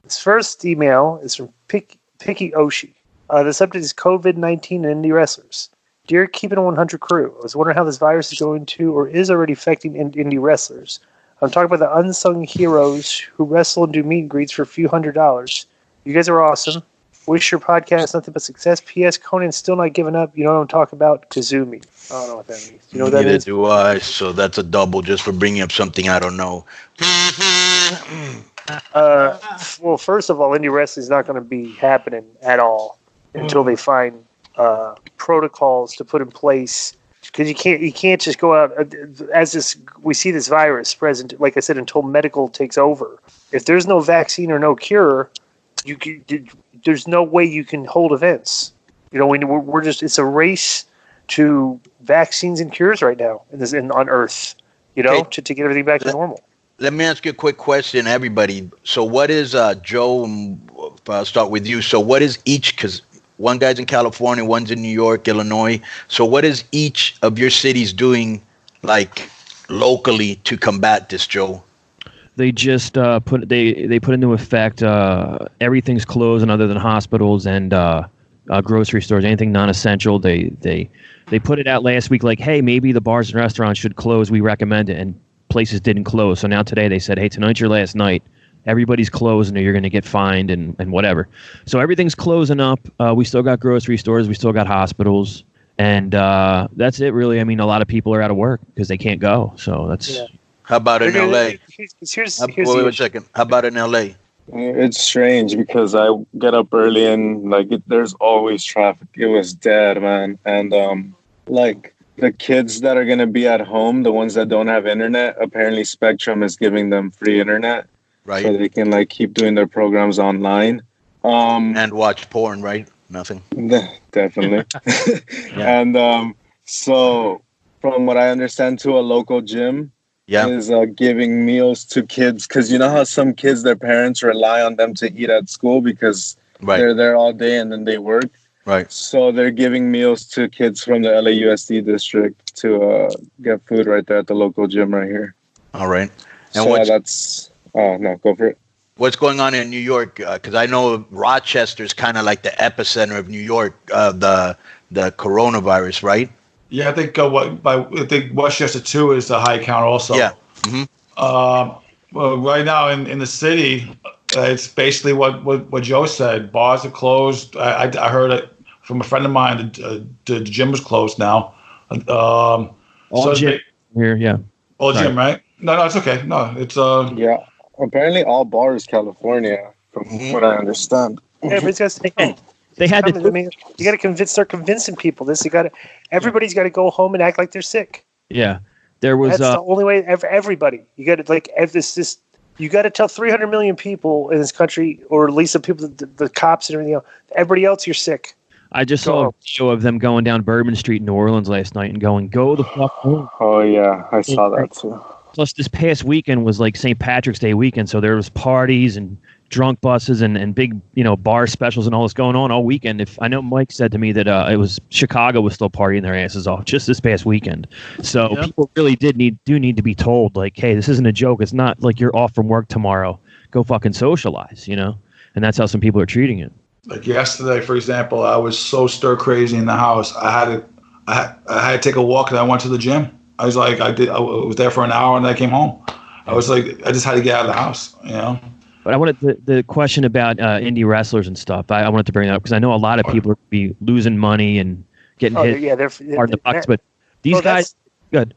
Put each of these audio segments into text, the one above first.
This first email is from Picky Oshi. The subject is COVID-19 and indie wrestlers. Dear Keeping It 100 crew, I was wondering how this virus is going to or is already affecting indie wrestlers. I'm talking about the unsung heroes who wrestle and do meet and greets for a few $100s. You guys are awesome. Wish your podcast nothing but success. P.S. Conan's still not giving up. You know what I'm talking about? Kazumi. I don't know what that means. You know what that is? Neither do I. So that's a double just for bringing up something I don't know. Well, first of all, indie wrestling is not going to be happening at all until they find protocols to put in place. Because you can't just go out we see this virus present, like I said, until medical takes over. If there's no vaccine or no cure, there's no way you can hold events. You know, it's a race to vaccines and cures right now on Earth. You know, to get everything back to normal. Let me ask you a quick question, everybody. So, what is Joe? I'll start with you. So, what is each? Because one guy's in California, one's in New York, Illinois. So what is each of your cities doing, like, locally to combat this, Joe? They just put into effect everything's closed, and other than hospitals and grocery stores, anything non-essential. They put it out last week, like, hey, maybe the bars and restaurants should close. We recommend it, and places didn't close. So now today they said, hey, tonight's your last night. Everybody's closing, or you're going to get fined and whatever. So everything's closing up. We still got grocery stores. We still got hospitals. And that's it, really. I mean, a lot of people are out of work because they can't go. So that's... Yeah. How about in L.A.? Wait a second. How about in L.A.? It's strange because I get up early and, like, there's always traffic. It was dead, man. And, like, the kids that are going to be at home, the ones that don't have internet, apparently Spectrum is giving them free internet. Right. So they can, like, keep doing their programs online. And watch porn, right? Nothing. Definitely. Yeah. And so from what I understand, to a local gym is giving meals to kids. Because you know how some kids, their parents rely on them to eat at school because they're there all day and then they work. Right. So they're giving meals to kids from the LAUSD district to get food right there at the local gym right here. All right. And so that's... Oh, no, go for it. What's going on in New York? Because I know Rochester's kind of like the epicenter of New York, the coronavirus, right? Yeah, I think Westchester too is a high count also. Yeah. Mm-hmm. Well, right now in the city, it's basically what Joe said. Bars are closed. I heard it from a friend of mine. The gym was closed now. All gym here, yeah. All gym, right? No, it's okay. No, it's yeah. Apparently, all bars, California, from what I understand. Everybody's got to they had to. I mean, you got to start convincing people this. Everybody's got to go home and act like they're sick. Yeah, there was. That's the only way. Everybody, you got to you got to tell 300 million people in this country, or at least the people, the cops and everything else. Everybody else, you're sick. I just saw a video of them going down Bourbon Street in New Orleans last night and going, "Go the fuck home." Oh yeah, I saw that too. Plus, this past weekend was like St. Patrick's Day weekend, so there was parties and drunk buses and big, bar specials and all this going on all weekend. If I know Mike said to me that it was Chicago was still partying their asses off just this past weekend. So people really need to be told, like, hey, this isn't a joke. It's not like you're off from work tomorrow. Go fucking socialize, And that's how some people are treating it. Like yesterday, for example, I was so stir crazy in the house. I had to take a walk and I went to the gym. I was like, I was there for an hour and then I came home. I was like, I just had to get out of the house, But I wanted the question about indie wrestlers and stuff. I wanted to bring that up because I know a lot of people are be losing money and getting hit hard in the bucks. But these guys, good.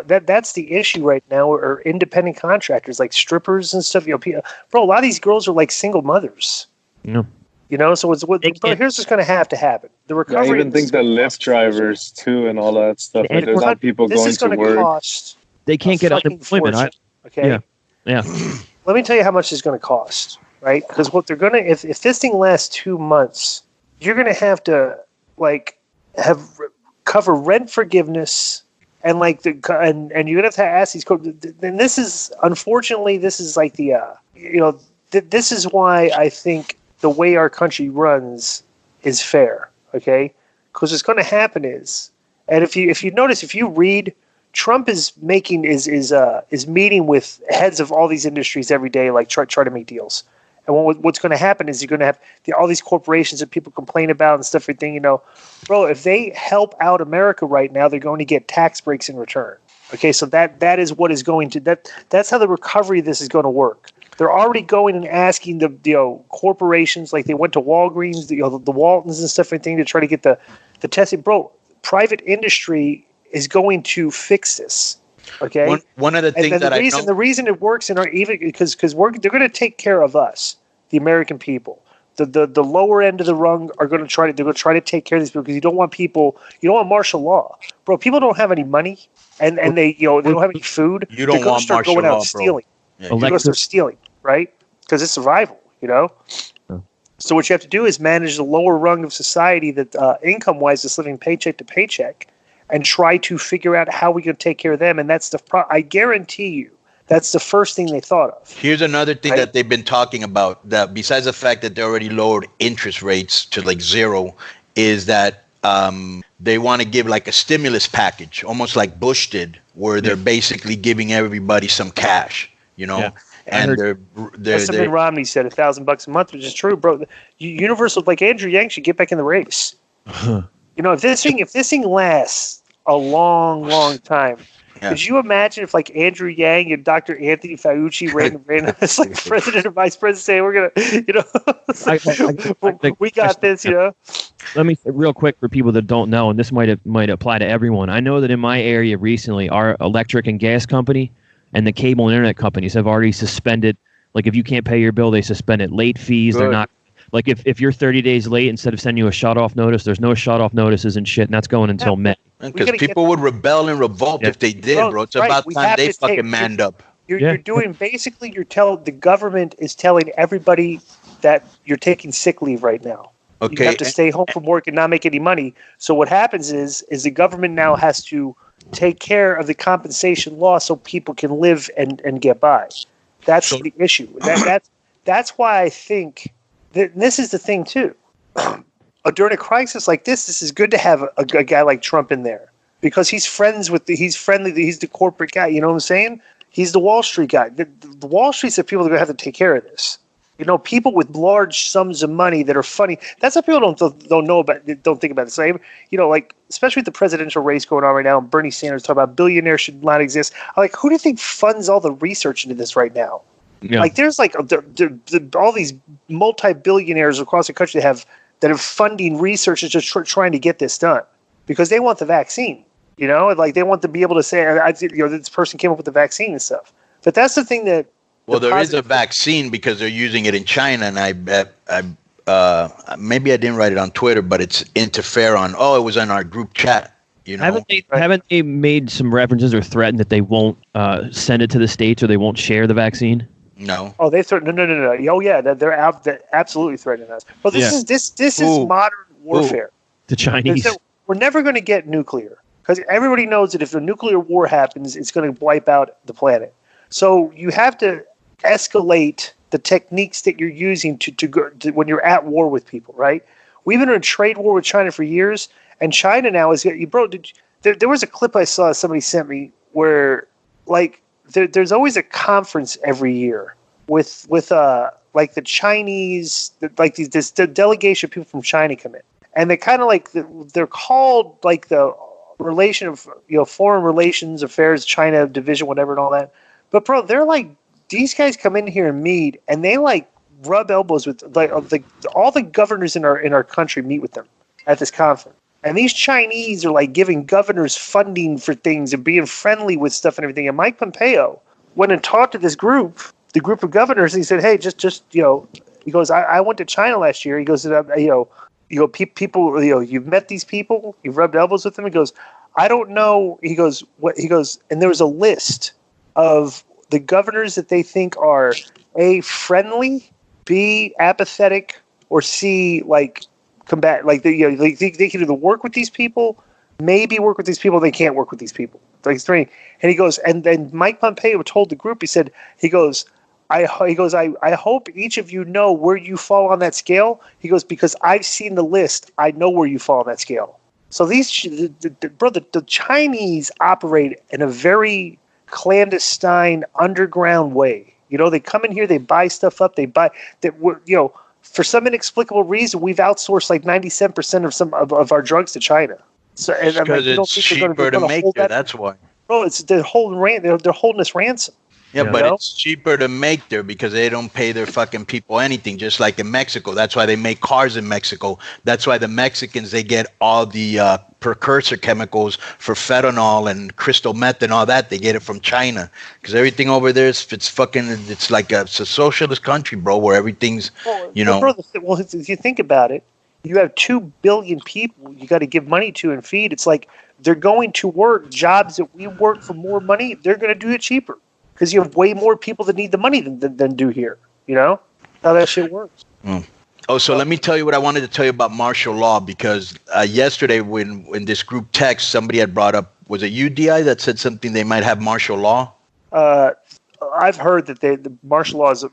That's the issue right now. Are independent contractors like strippers and stuff? Bro, a lot of these girls are like single mothers. So here's what's going to happen. The recovery. I even think the Lyft drivers too, and all that stuff. Like, there's not people going to work. Cost they can't get unemployment. Okay. Yeah. Let me tell you how much it's going to cost, right? Because what they're going to, if this thing lasts 2 months, you're going to have to cover rent forgiveness and and you're going to ask these. And this is unfortunately this is like this is why I think the way our country runs is fair, okay? Because what's going to happen is, and if you notice, if you read, Trump is meeting with heads of all these industries every day, like try to make deals. And what's going to happen is you're going to have all these corporations that people complain about and stuff, everything, you know. Bro, if they help out America right now, they're going to get tax breaks in return. Okay, so that is what is going to that's how the recovery of this is going to work. They're already going and asking the corporations, like they went to Walgreens, the Waltons and stuff, everything, to try to get the testing. Bro, private industry is going to fix this. Okay. One of the things the reason it works in our even because they're going to take care of us, the American people. The lower end of the rung are going to try to take care of these people, because you don't want martial law, bro. People don't have any money, and they don't have any food. You don't want martial law, bro. Stealing. Yeah, you're going to start stealing, right? Because it's survival, you know. Oh. So what you have to do is manage the lower rung of society that income-wise is living paycheck to paycheck, and try to figure out how we can take care of them. And that's I guarantee you, that's the first thing they thought of. Here's another thing that they've been talking about, that besides the fact that they already lowered interest rates to like 0, is that they want to give like a stimulus package, almost like Bush did, where they're basically giving everybody some cash, you know. Yeah. And that's something Romney said, $1,000 a month, which is true, bro. Universal, like Andrew Yang, should get back in the race. You know, if this thing lasts a long time, could you imagine if like Andrew Yang and Dr. Anthony Fauci ran as like president and vice president, saying we're gonna, you know, we got this, you know? Let me say real quick for people that don't know, and this might apply to everyone. I know that in my area recently, our electric and gas company and the cable and internet companies have already suspended. Like if you can't pay your bill, they suspend it. Late fees, They're not. Like if you're 30 days late, instead of sending you a shut-off notice, there's no shut-off notices and shit, and that's going until May. Because people would rebel and revolt if they did, bro. It's about time they fucking manned up. You're doing, basically, the government is telling everybody that you're taking sick leave right now. Okay. You have to stay home from work and not make any money. So what happens is the government now has to take care of the compensation law so people can live and get by. That's the issue. That's why I think... This is the thing too. During a crisis like this is good to have a guy like Trump in there, because he's friendly. He's the corporate guy. You know what I'm saying? He's the Wall Street guy. The Wall Street's the people that are going to have to take care of this. You know, people with large sums of money that are funny. That's what people don't know about. Don't think about the same. You know, like especially with the presidential race going on right now, and Bernie Sanders talking about billionaires should not exist. I'm like, who do you think funds all the research into this right now? Yeah. Like there's like all these multi-billionaires across the country that have funding research and just trying to get this done, because they want the vaccine, you know, like they want to be able to say, this person came up with the vaccine and stuff. But that's the thing that. Well, there is a vaccine because they're using it in China, and I bet maybe I didn't write it on Twitter, but it's Interferon. Oh, it was in our group chat. You know? Haven't they made some references or threatened that they won't send it to the States, or they won't share the vaccine? No. Oh, they threatened. No. Oh, yeah, they're absolutely threatening us. Well, this is modern warfare. The Chinese. We're never going to get nuclear, because everybody knows that if a nuclear war happens, it's going to wipe out the planet. So you have to escalate the techniques that you're using to when you're at war with people, right? We've been in a trade war with China for years, and China now is, bro. There was a clip I saw somebody sent me where, like. There's always a conference every year with like the Chinese, like this delegation of people from China come in, and they kind of like they're called like the relation of foreign relations affairs China division, whatever, and all that. But bro, they're like, these guys come in here and meet, and they like rub elbows with like all the governors in our country meet with them at this conference. And these Chinese are like giving governors funding for things and being friendly with stuff and everything. And Mike Pompeo went and talked to this group, the group of governors, and he said, "Hey, just he goes, I went to China last year." He goes, people, you've met these people, you've rubbed elbows with them. He goes, I don't know. He goes, what? He goes, and there was a list of the governors that they think are A, friendly, B, apathetic, or C, like combat, like they can either work with these people, maybe work with these people, they can't work with these people. Like three. And he goes, and then Mike Pompeo told the group, I hope each of you know where you fall on that scale. He goes, because I've seen the list, I know where you fall on that scale. So the Chinese operate in a very clandestine, underground way. You know, they come in here, they buy stuff up, for some inexplicable reason, we've outsourced like 97% of some of our drugs to China. So, and because it's cheaper to make there. That's why. Bro, they're holding us ransom. Yeah, but it's cheaper to make there because they don't pay their fucking people anything, just like in Mexico. That's why they make cars in Mexico. That's why the Mexicans, they get all the precursor chemicals for fentanyl and crystal meth and all that. They get it from China because everything over there it's like a socialist country, bro, where everything's, Bro, if you think about it, you have 2 billion people you got to give money to and feed. It's like they're going to work jobs that we work for more money. They're going to do it cheaper. Because you have way more people that need the money than do here. You know how that shit works. Mm. Oh, so let me tell you what I wanted to tell you about martial law, because yesterday when this group text, somebody had brought up, was it UDI that said something they might have martial law? I've heard that the martial laws,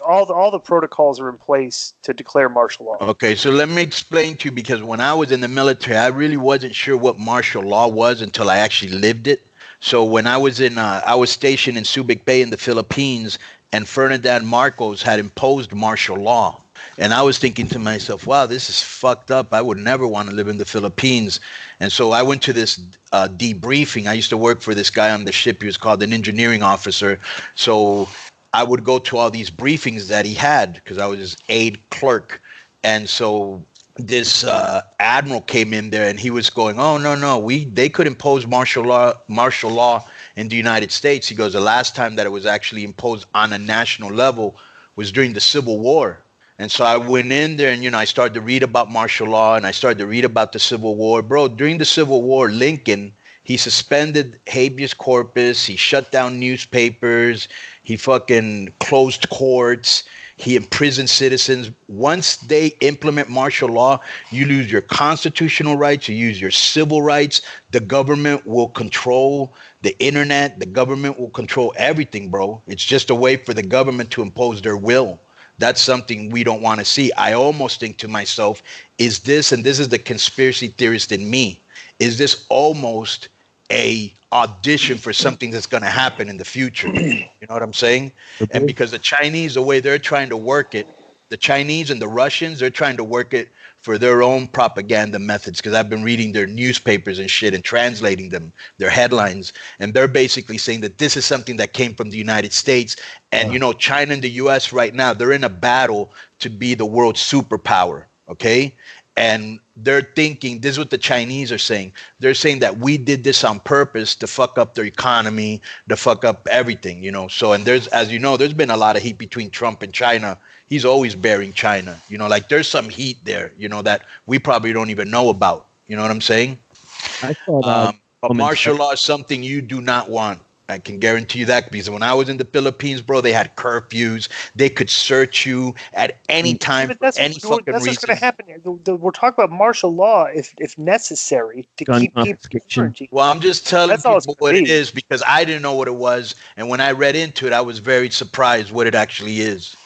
all the protocols are in place to declare martial law. Okay, so let me explain to you, because when I was in the military, I really wasn't sure what martial law was until I actually lived it. So when I was I was stationed in Subic Bay in the Philippines, and Ferdinand Marcos had imposed martial law. And I was thinking to myself, wow, this is fucked up. I would never want to live in the Philippines. And so I went to this debriefing. I used to work for this guy on the ship. He was called an engineering officer. So I would go to all these briefings that he had because I was his aide clerk. And so this admiral came in there and he was going, oh, no, they could impose martial law in the United States. He goes, the last time that it was actually imposed on a national level was during the Civil War. And so I went in there and, I started to read about martial law and I started to read about the Civil War. Bro, during the Civil War, Lincoln, he suspended habeas corpus. He shut down newspapers. He fucking closed courts. He imprisoned citizens. Once they implement martial law, you lose your constitutional rights. You use your civil rights. The government will control the internet. The government will control everything, bro. It's just a way for the government to impose their will. That's something we don't want to see. I almost think to myself, is this, and this is the conspiracy theorist in me, is this almost a audition for something that's going to happen in the future? You know what I'm saying? And because the Chinese, the way they're trying to work it, the Chinese and the Russians, they're trying to work it for their own propaganda methods, because I've been reading their newspapers and shit and translating them, their headlines, and they're basically saying that this is something that came from the United States. And, China and the U.S. right now, they're in a battle to be the world's superpower, okay? And they're thinking, this is what the Chinese are saying. They're saying that we did this on purpose to fuck up their economy, to fuck up everything, So, and there's, as you know, there's been a lot of heat between Trump and China. He's always bearing China, like there's some heat there, that we probably don't even know about. You know what I'm saying? I thought, but martial law is something you do not want. I can guarantee you that, because when I was in the Philippines, bro, they had curfews. They could search you at any time for any fucking reason. That's what's going to happen. We're talking about martial law if necessary to keep people. Well, I'm just telling people what it is, because I didn't know what it was. And when I read into it, I was very surprised what it actually is.